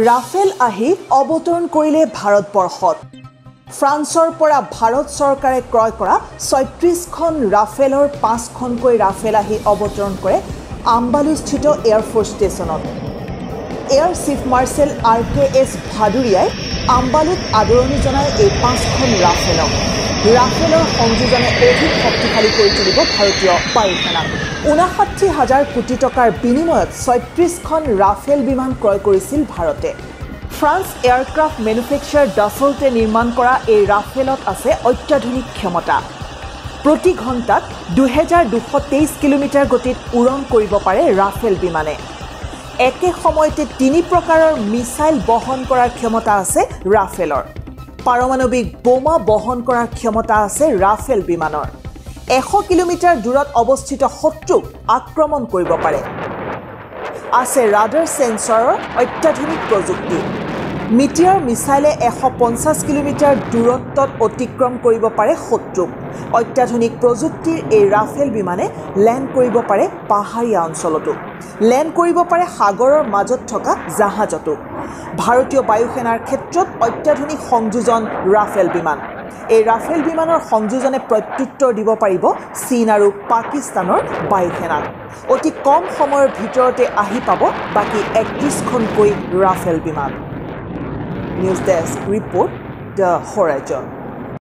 Rafale আহি অৱতৰণ কৰিলে ভাৰতবৰ্ষত ফ্ৰান্সৰ পৰা ভাৰত চৰকাৰে ক্ৰয় কৰা ৩৬খন ৰাফেলৰ ৫খনকৈ ৰাফেল আহি অৱতৰণ কৰে আম্বালুস্থিত এয়াৰফ'ৰ্চ ষ্টেচনত এয়াৰ চিফ মাৰ্শ্বেল RKS ভাদুৰিয়াই আম্বালুত আদৰণি জনায় এই ৫খন ৰাফেলক ৰাফেলৰ সংযোজনে অধিক শক্তিশালী কৰি তুলিব ভাৰতীয় বায়ুসেনাক ৫৯,০০০ কোটি টকাৰ বিনিময়ত ৩৬খন ৰাফেল বিমান ক্ৰয় কৰিছিল ভাৰতে ফ্ৰান্স এয়াৰক্ৰাফ্ট মেনুফেকচাৰ ডাছল্টে নিৰ্মাণ কৰা এই ৰাফেলত আছে অত্যাধুনিক ক্ষমতা প্ৰতি ঘণ্টাত ২২২৩ কিলোমিটাৰ গতিত উৰণ কৰিব পাৰে ৰাফেল বিমানে একে সময়তে ৩ প্ৰকাৰৰ মিছাইল বহন কৰাৰ ক্ষমতা আছে ৰাফেলৰ পাৰমাণৱিক বোমা বহন কৰাৰ ক্ষমতা আছে ৰাফেল বিমানৰ ১০০ কিলোমিটাৰ দূৰত অৱস্থিত শত্ৰুক আক্ৰমণ কৰিব পাৰে আছে ৰাডাৰ সেন্সৰৰ অত্যাধুনিক প্ৰযুক্তি মিটিয়াৰ মিছাইলে ১৫০ কিলোমিটাৰ দূৰত্বত অতিক্ৰম কৰিব পাৰে শত্ৰুক অত্যাধুনিক প্ৰযুক্তিৰ এই ৰাফেল বিমানে লেণ্ড কৰিব পাৰে পাহাৰীয়া অঞ্চলতো লেণ্ড কৰিব পাৰে সাগৰৰ মাজত থকা জাহাজতো ভাৰতীয় বায়ুসেনাৰ ক্ষেত্ৰত অত্যাধুনিক সংযোজন ৰাফেল বিমান এই ৰাফেল বিমানৰ সংযোজনে প্ৰত্যুত্তৰ দিব পাৰিব চীন আৰু পাকিস্তানৰ বায়ুসেনাক অতি কম সময়ৰ ভিতৰতে আহি পাব বাকি ৩১খনকৈ ৰাফেল বিমান news desk report the horizon